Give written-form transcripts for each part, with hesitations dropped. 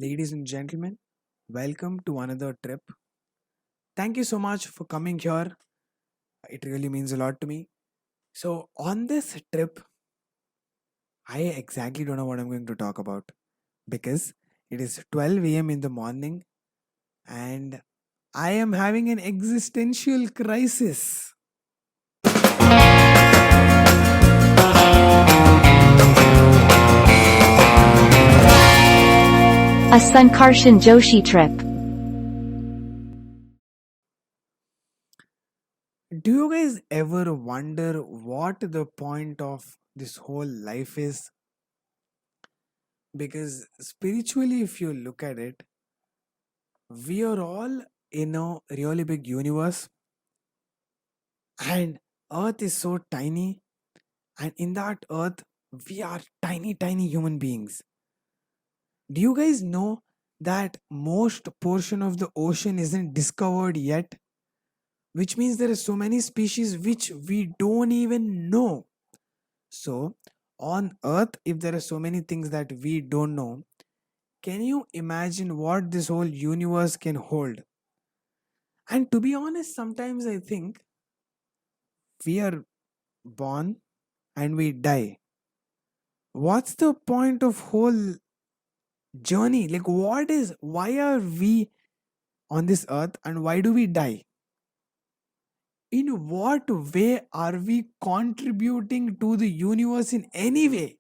Ladies and gentlemen, welcome to another trip. Thank you so much for coming here. It really means a lot to me. So, on this trip, I exactly don't know what I'm going to talk about because it is 12 a.m. in the morning and I am having an existential crisis. A Sankarshan Joshi trip. Do you guys ever wonder what the point of this whole life is? Because spiritually, if you look at it, we are all in a really big universe, and Earth is so tiny, and in that Earth, we are tiny, tiny human beings. Do you guys know that most portion of the ocean isn't discovered yet? Which means there are so many species which we don't even know. So, on Earth, if there are so many things that we don't know, can you imagine what this whole universe can hold? And to be honest, sometimes I think we are born and we die. What's the point of whole journey? Like, why are we on this earth and why do we die? In what way are we contributing to the universe in any way?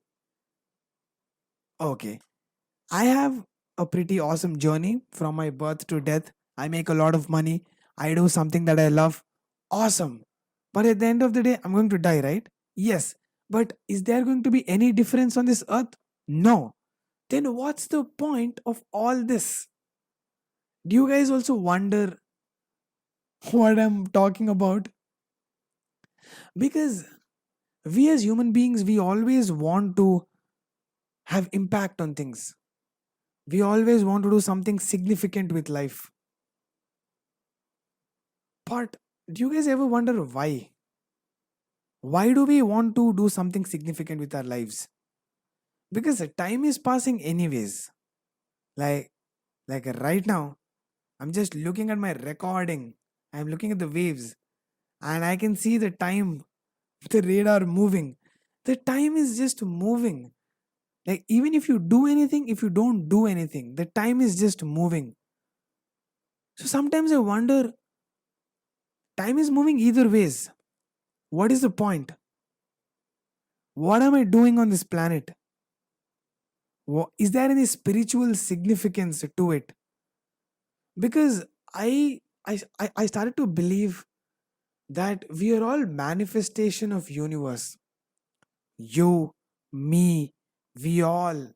Okay, I have a pretty awesome journey from my birth to death. I make a lot of money. I do something that I love. Awesome. But at the end of the day, I'm going to die, right? Yes. But is there going to be any difference on this earth? No. Then what's the point of all this? Do you guys also wonder what I'm talking about? Because we as human beings, we always want to have impact on things. We always want to do something significant with life. But do you guys ever wonder why? Why do we want to do something significant with our lives? Because the time is passing anyways. Like like right now, I'm just looking at my recording. I'm looking at the waves and I can see the time, the radar moving. The time is just moving. Like even if you do anything, if you don't do anything, the time is just moving. So sometimes I wonder, time is moving either ways. What is the point? What am I doing on this planet? Is there any spiritual significance to it? Because I started to believe that we are all manifestation of universe. You, me, we all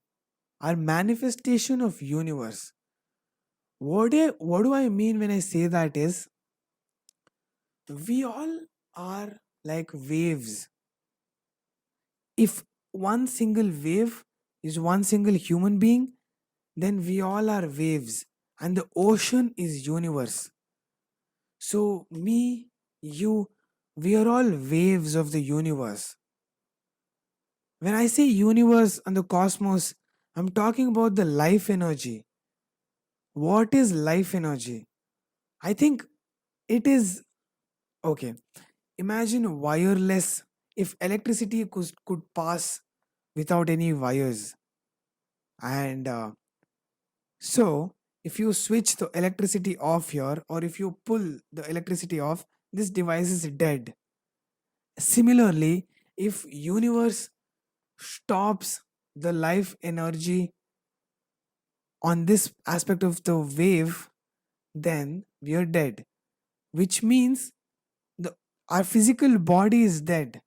are manifestation of universe. What do I mean when I say that is we all are like waves. If one single wave is one single human being, then we all are waves and the ocean is universe. So me, you, we are all waves of the universe. When I say universe and the cosmos, I'm talking about the life energy. What is life energy? I think it is okay. Imagine wireless. If electricity could pass without any wires, and so if you switch the electricity off here, or if you pull the electricity off, this device is dead. Similarly, if universe stops the life energy on this aspect of the wave, then we are dead, which means the our physical body is dead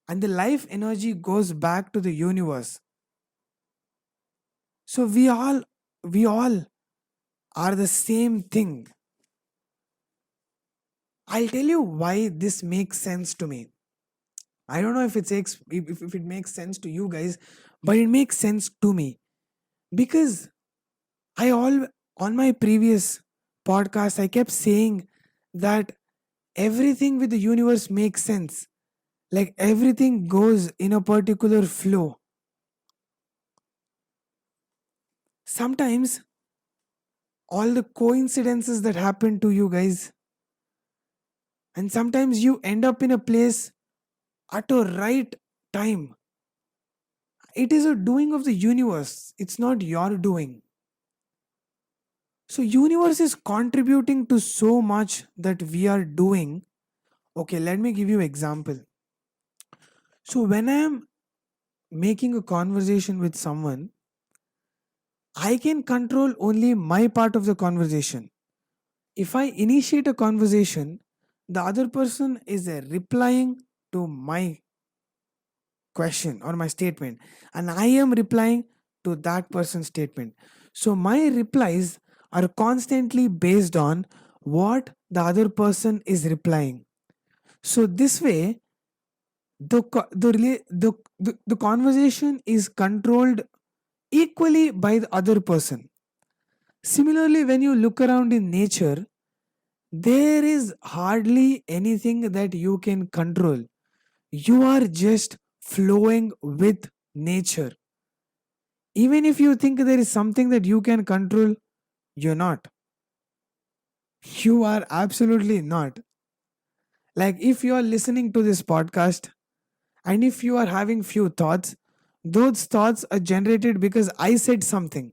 and the life energy goes back to the universe. So we all are the same thing. I'll tell you why this makes sense to me. I don't know if if it makes sense to you guys, but it makes sense to me because I all on my previous podcast I kept saying that everything with the universe makes sense. Like everything goes in a particular flow. Sometimes all the coincidences that happen to you guys, and sometimes you end up in a place at a right time. It is a doing of the universe, it's not your doing. So universe is contributing to so much that we are doing. Okay, let me give you example. So when I am making a conversation with someone, I can control only my part of the conversation. If I initiate a conversation, the other person is replying to my question or my statement, and I am replying to that person's statement. So my replies are constantly based on what the other person is replying. So this way, the conversation is controlled equally by the other person. Similarly, when you look around in nature, there is hardly anything that you can control. You are just flowing with nature. Even if you think there is something that you can control, you're not. You are absolutely not. Like if you are listening to this podcast and if you are having few thoughts, those thoughts are generated because I said something.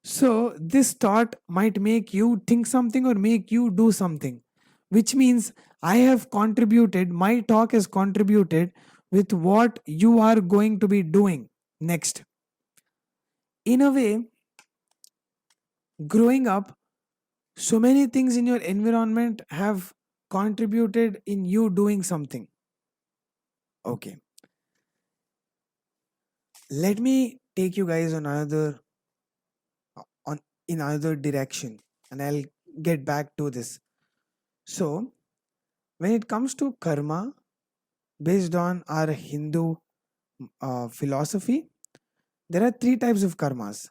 So this thought might make you think something or make you do something, which means I have contributed, my talk has contributed with what you are going to be doing next. In a way, growing up, so many things in your environment have contributed in you doing something. Okay, let me take you guys on in another direction, and I'll get back to this. So, when it comes to karma, based on our Hindu philosophy, there are three types of karmas.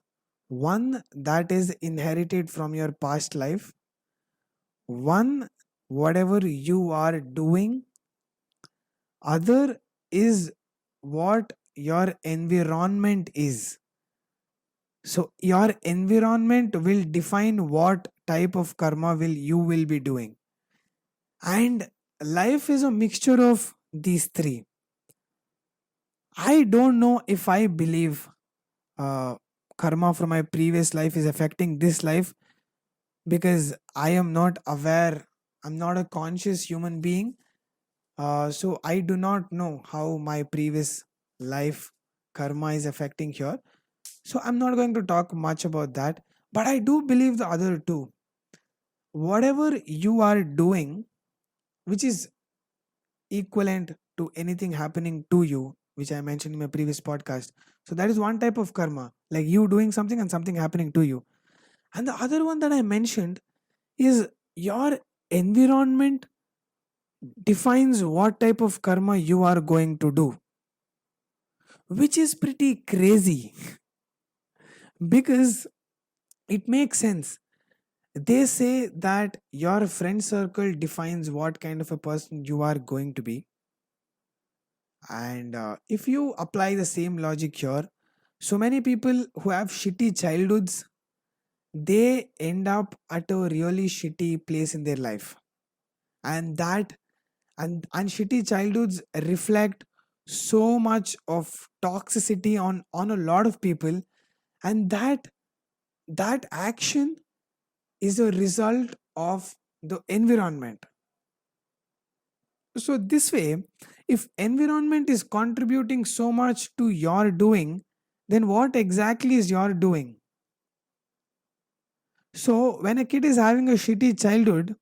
One that is inherited from your past life, one whatever you are doing, other is what your environment is. So your environment will define what type of karma will you will be doing. And life is a mixture of these three. I don't know if I believe uh, karma from my previous life is affecting this life because I am not aware. I'm not a conscious human being. So I do not know how my previous life karma is affecting here. So I'm not going to talk much about that. But I do believe the other two. Whatever you are doing, which is equivalent to anything happening to you, which I mentioned in my previous podcast. So that is one type of karma, like you doing something and something happening to you. And the other one that I mentioned is your environment defines what type of karma you are going to do, which is pretty crazy because it makes sense. They say that your friend circle defines what kind of a person you are going to be. And if you apply the same logic here, so many people who have shitty childhoods, they end up at a really shitty place in their life. And and shitty childhoods reflect so much of toxicity on a lot of people, and that action is a result of the environment. So this way, if environment is contributing so much to your doing, then what exactly is your doing? So when a kid is having a shitty childhood,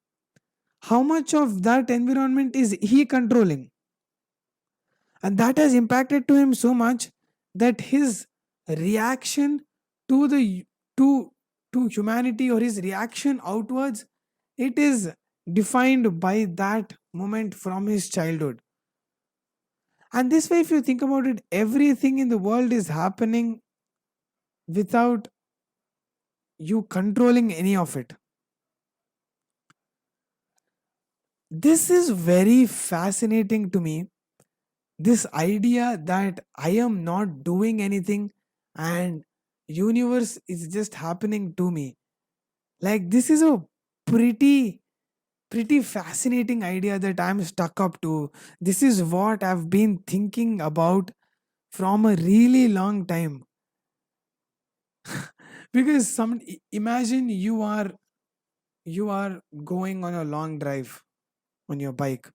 how much of that environment is he controlling? And that has impacted to him so much that his reaction to the to to humanity, or his reaction outwards, it is defined by that moment from his childhood. And this way, if you think about it, everything in the world is happening without you controlling any of it. This is very fascinating to me. This idea that I am not doing anything and universe is just happening to me. Like, this is a pretty pretty fascinating idea that I'm stuck up to. This is what I've been thinking about from a really long time. Because imagine you are going on a long drive on your bike,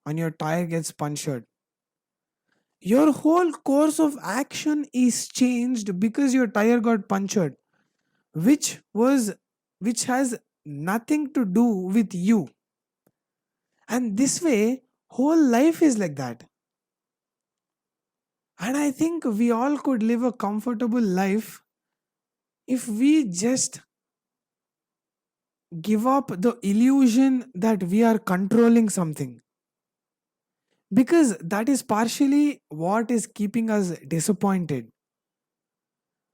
and your tire gets punctured. Your whole course of action is changed because your tire got punctured, which was which has nothing to do with you. And this way, whole life is like that. And I think we all could live a comfortable life if we just give up the illusion that we are controlling something. Because that is partially what is keeping us disappointed.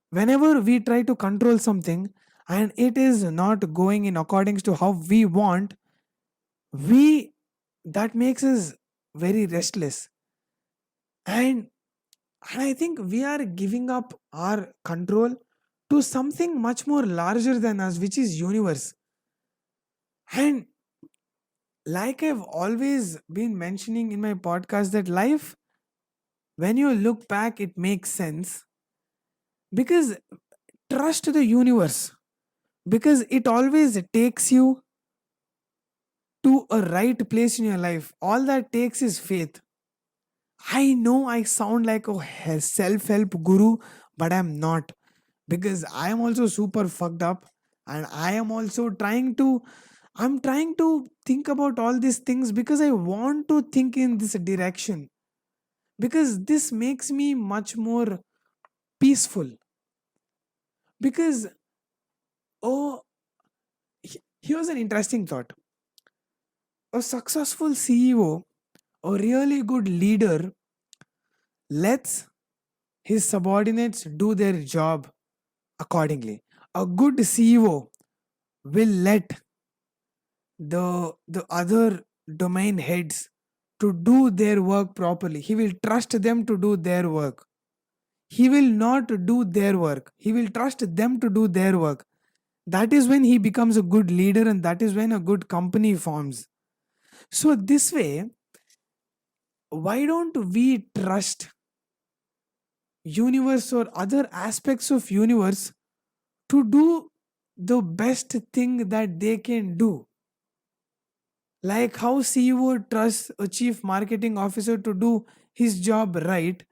Whenever we try to control something and it is not going in accordance to how we want, we that makes us very restless. And And I think we are giving up our control to something much more larger than us, which is universe. And like I've always been mentioning in my podcast, that life, when you look back, it makes sense because trust the universe, because it always takes you to a right place in your life. All that takes is faith. I know I sound like a self help guru, but I'm not, because I am also super fucked up, and I am also I'm trying to think about all these things because I want to think in this direction, because this makes me much more peaceful. Because, oh, here's an interesting thought. A successful CEO, a really good leader, lets his subordinates do their job accordingly. A good CEO will let the other domain heads to do their work properly. He will trust them to do their work. He will not do their work, he will trust them to do their work. That is when he becomes a good leader, and that is when a good company forms. So this way, why don't we trust universe or other aspects of universe to do the best thing that they can do? Like how CEO trusts a chief marketing officer to do his job right.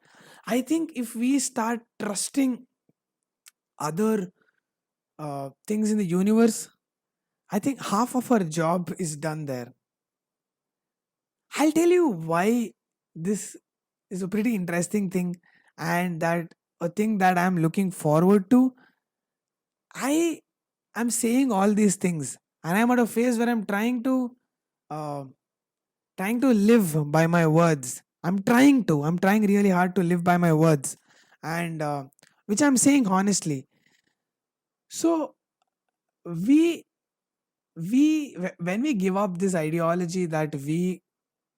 I think if we start trusting other things in the universe, I think half of our job is done there. I'll tell you why this is a pretty interesting thing, and that a thing that I'm looking forward to. I am saying all these things, and I'm at a phase where I'm uh, trying to live by my words. I'm trying really hard to live by my words, and which I'm saying honestly. So we when we give up this ideology that we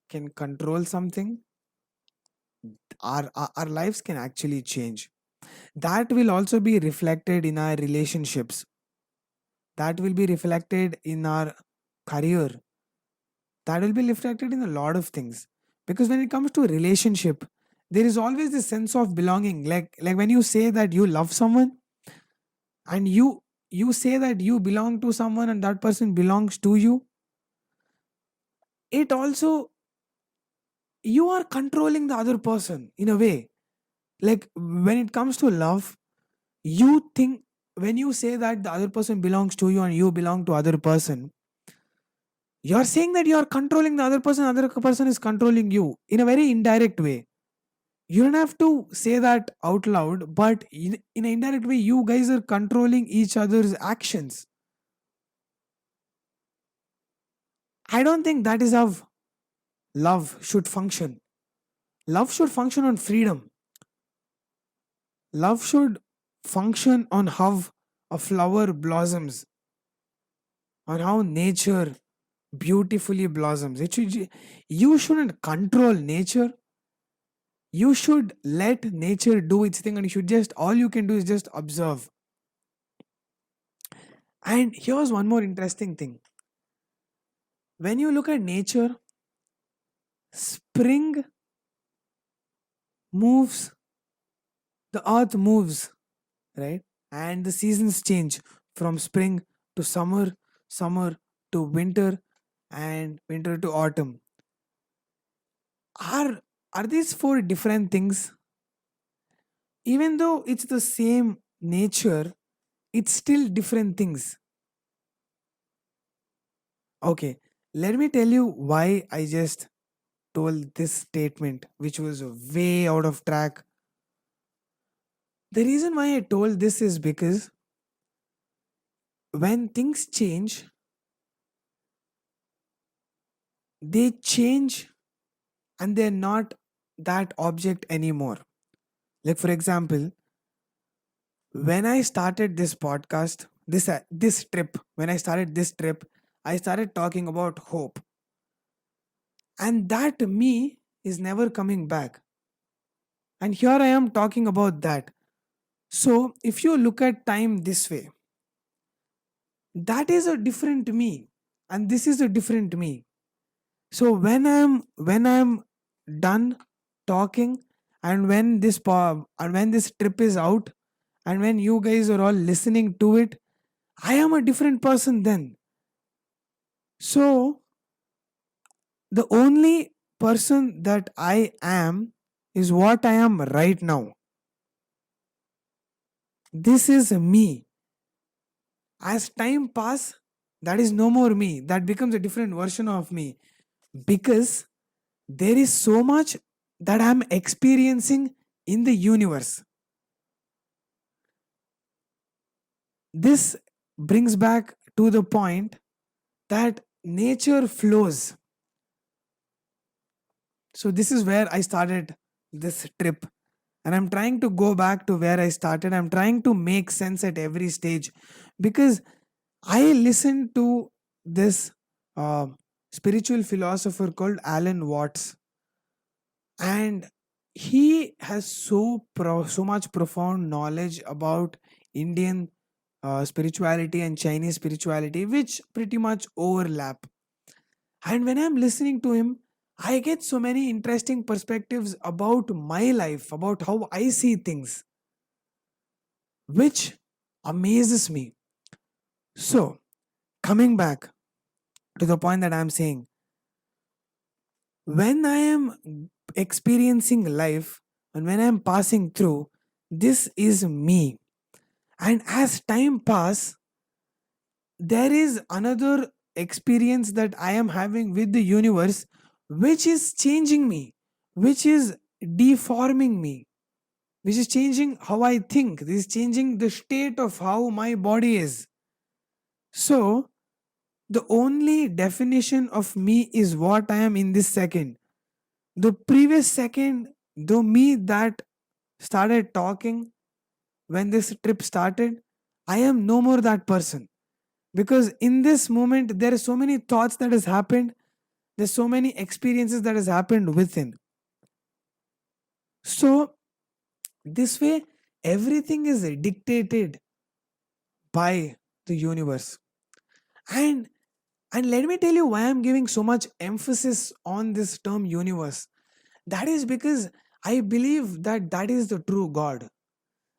can control something, our lives can actually change. That will also be reflected in our relationships. That will be reflected in our career. That will be reflected in a lot of things. Because when it comes to a relationship, there is always this sense of belonging. Like when you say that you love someone, and you say that you belong to someone and that person belongs to you, it also, you are controlling the other person in a way. Like when it comes to love, you think, when you say that the other person belongs to you and you belong to other person, you're saying that you are controlling the other person is controlling you in a very indirect way. You don't have to say that out loud, but in an indirect way, you guys are controlling each other's actions. I don't think that is how love should function. Love should function on freedom. Love should function on how a flower blossoms, on how nature beautifully blossoms. You shouldn't control nature. You should let nature do its thing, and you should just, all you can do is just observe. And here's one more interesting thing. When you look at nature, spring moves, the earth moves, right? And the seasons change from spring to summer, summer to winter, and winter to autumn. Are these four different things? Even though it's the same nature, it's still different things. Okay, let me tell you why I just told this statement, which was way out of track. The reason why I told this is because when things change, they change and they're not that object anymore. Like, for example, when I started this podcast, this trip, when I started this trip, I started talking about hope. And that me is never coming back. And here I am talking about that. So, if you look at time this way, that is a different me, and this is a different me. So when I'm done talking, and when this trip is out, and when you guys are all listening to it, I am a different person then. So the only person that I am is what I am right now. This is me. As time pass, that is no more me. That becomes a different version of me, because there is so much that I'm experiencing in the universe. This brings back to the point that nature flows. So, this is where I started this trip. And I'm trying to go back to where I started. I'm trying to make sense at every stage, because I listened to this uh, spiritual philosopher called Alan Watts, and he has so much profound knowledge about Indian spirituality and Chinese spirituality, which pretty much overlap. And when I'm listening to him, I get so many interesting perspectives about my life, about how I see things, which amazes me. So, coming back to the point that I'm saying, when I am experiencing life and when I'm passing through, this is me. And as time pass, there is another experience that I am having with the universe, which is changing me, which is deforming me, which is changing how I think. This is changing the state of how my body is. So, the only definition of me is what I am in this second. The previous second, the me that started talking when this trip started, I am no more that person, because in this moment there are so many thoughts that has happened, there's so many experiences that has happened within. So this way, everything is dictated by the universe. And and let me tell you why I'm giving so much emphasis on this term universe. That is because I believe that that is the true God.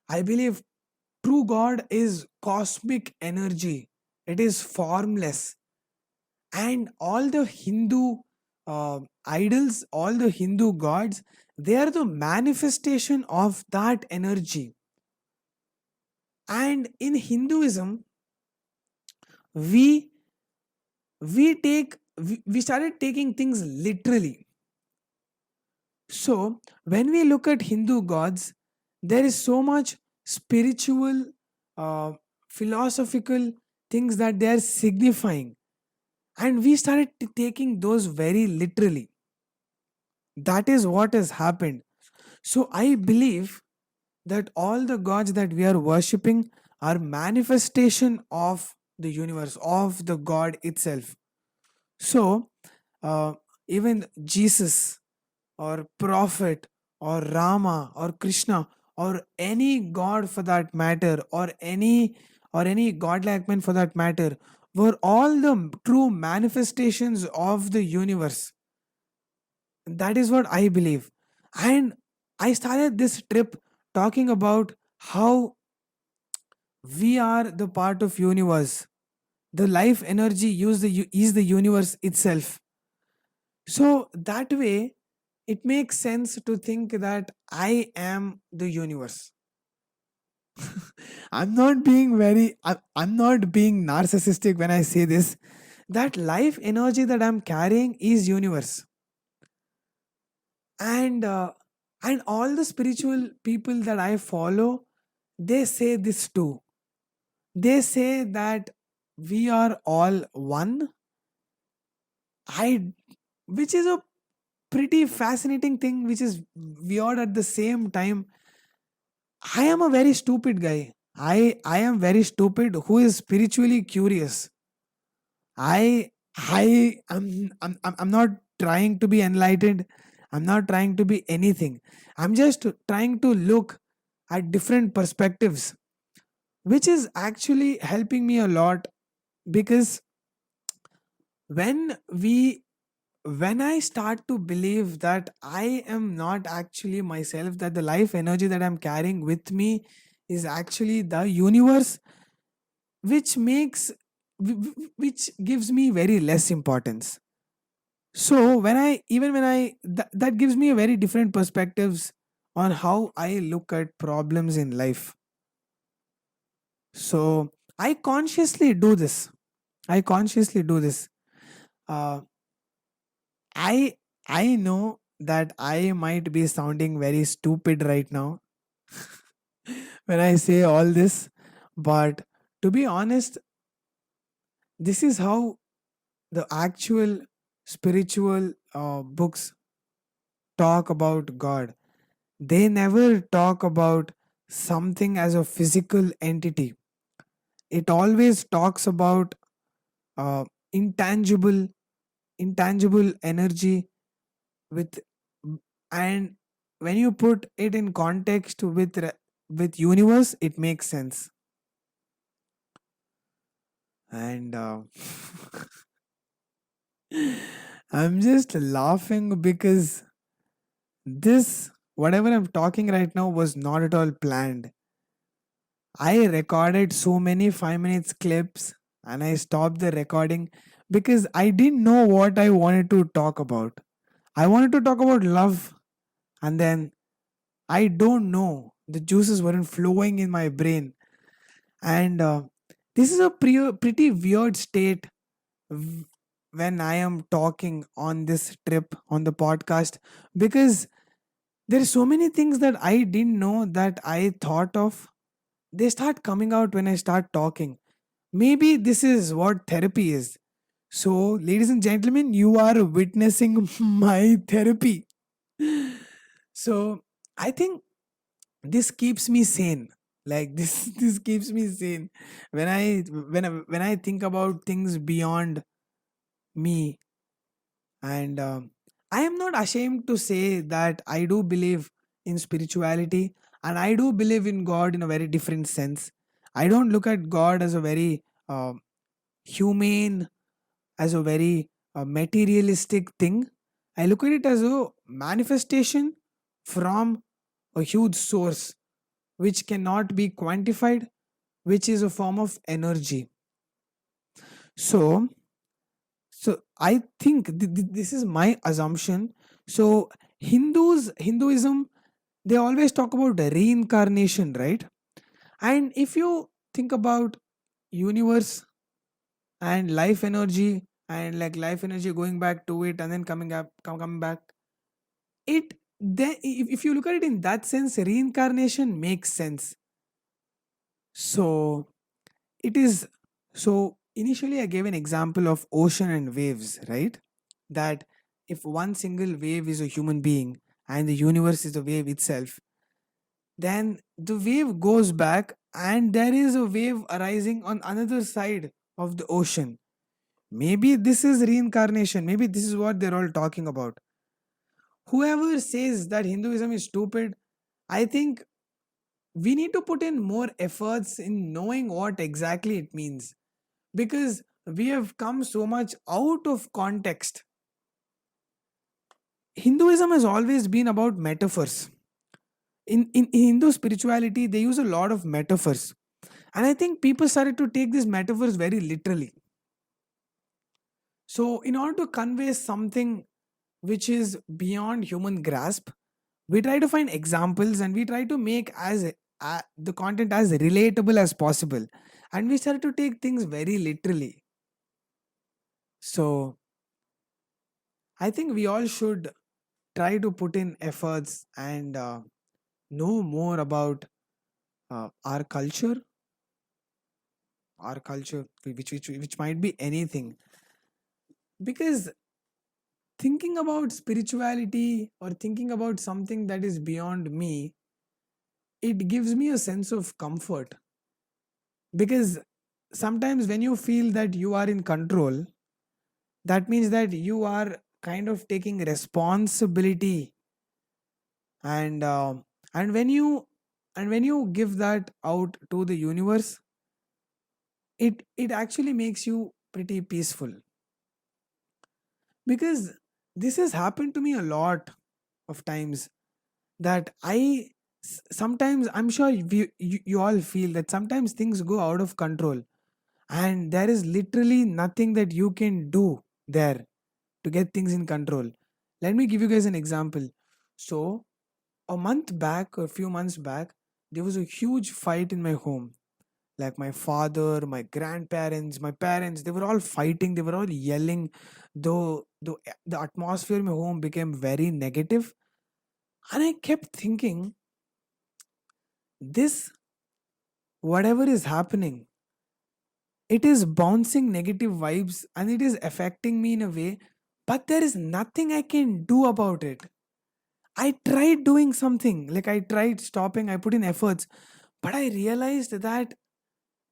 I believe true God is cosmic energy. It is formless. And all the Hindu idols, all the Hindu gods, they are the manifestation of that energy. And in Hinduism, we we started taking things literally. So when we look at Hindu gods, there is so much spiritual, uh, philosophical things that they are signifying, and we started taking those very literally. That is what has happened. So I believe that all the gods that we are worshipping are manifestation of the universe, of the God itself. So uh, even Jesus or prophet or Rama or Krishna or any god for that matter, or any godlike man for that matter, were all the true manifestations of the universe. That is what I believe. And I started this trip talking about how we are the part of universe. The life energy is the universe itself. So that way, it makes sense to think that I am the universe. I'm not being narcissistic when I say this. That life energy that I'm carrying is universe. And all the spiritual people that I follow, they say this too. They say that we are all one. I Which is a pretty fascinating thing, which is weird at the same time. I am a very stupid guy. I am very stupid who is spiritually curious. I'm not trying to be enlightened. I'm not trying to be anything. I'm just trying to look at different perspectives, which is actually helping me a lot. Because when we when I start to believe that I am not actually myself, that the life energy that I'm carrying with me is actually the universe, which makes which gives me very less importance. So that gives me a very different perspectives on how I look at problems in life. So I consciously do this. I consciously do this. Uh, I I know that I might be sounding very stupid right now when I say all this, but to be honest, this is how the actual spiritual books talk about God. They never talk about something as a physical entity. It always talks about uh, intangible intangible energy with, and when you put it in context with universe, it makes sense. And I'm just laughing because this whatever I'm talking right now was not at all planned. I recorded so many 5 minutes clips and I stopped the recording because I didn't know what I wanted to talk about. I wanted to talk about love, and then I don't know. The juices weren't flowing in my brain. And this is a pretty weird state w- when I am talking on this trip on the podcast, because there are so many things that I didn't know that I thought of. They start coming out when I start talking. Maybe this is what therapy is. So, ladies and gentlemen, you are witnessing my therapy. So, I think this keeps me sane. Like this, this keeps me sane when I think about things beyond me. And I am not ashamed to say that I do believe in spirituality, and I do believe in God in a very different sense. I don't look at God as a very humane, as a very materialistic thing. I look at it as a manifestation from a huge source which cannot be quantified, which is a form of energy. So, so I think this is my assumption. So Hinduism, they always talk about reincarnation, right? And if you think about universe and life energy, and like life energy going back to it and then coming back, it then if you look at it in that sense, reincarnation makes sense. So it is. So initially I gave an example of ocean and waves, right? That if one single wave is a human being and the universe is the wave itself, then the wave goes back and there is a wave arising on another side of the ocean. Maybe this is reincarnation. Maybe this is what they're all talking about. Whoever says that Hinduism is stupid, I think we need to put in more efforts in knowing what exactly it means, because we have come so much out of context. Hinduism has always been about metaphors. In Hindu spirituality, they use a lot of metaphors. And I think people started to take these metaphors very literally. So, in order to convey something which is beyond human grasp, we try to find examples and we try to make the content as relatable as possible. And we start to take things very literally. So, I think we all should try to put in efforts and know more about our culture, which might be anything. Because thinking about spirituality or thinking about something that is beyond me, it gives me a sense of comfort. Because sometimes when you feel that you are in control, that means that you are kind of taking responsibility, and and when you and when you give that out to the universe, it actually makes you pretty peaceful. Because this has happened to me a lot of times, that sometimes I'm sure you all feel that sometimes things go out of control and there is literally nothing that you can do there to get things in control. Let me give you guys an example. So a month back or a few months back, there was a huge fight in my home. Like my father, my grandparents, my parents, they were all fighting, they were all yelling. Though the atmosphere in my home became very negative, and I kept thinking, this, whatever is happening, it is bouncing negative vibes and it is affecting me in a way, but there is nothing I can do about it. I tried doing something, like I tried stopping, I put in efforts, but I realized that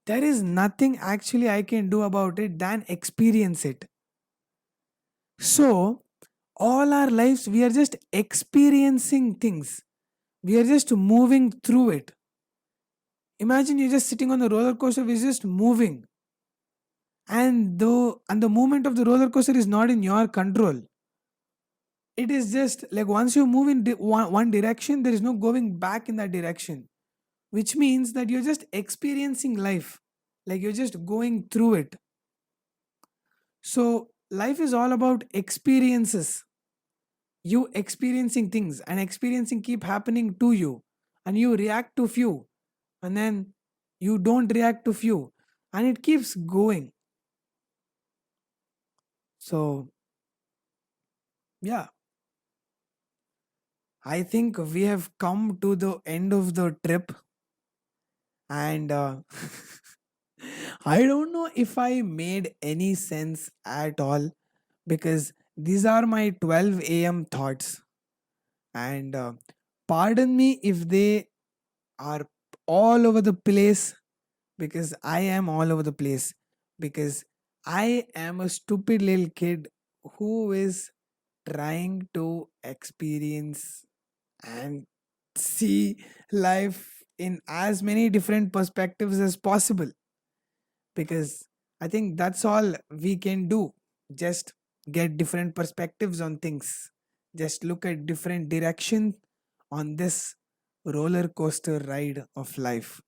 there is nothing actually I can do about it than experience it. So, all our lives, we are just experiencing things, we are just moving through it. Imagine you're just sitting on the roller coaster, we're just moving, and the movement of the roller coaster is not in your control. It is just like once you move in one direction, there is no going back in that direction, which means that you're just experiencing life, like you're just going through it. So life is all about experiences, you experiencing things, and experiencing keep happening to you, and you react to few, and then you don't react to few, and it keeps going. So yeah, I think we have come to the end of the trip, and I don't know if I made any sense at all, because these are my 12 a.m. thoughts, and pardon me if they are all over the place, because I am all over the place, because I am a stupid little kid who is trying to experience and see life in as many different perspectives as possible, because I think that's all we can do. Just get different perspectives on things, just look at different direction on this roller coaster ride of life.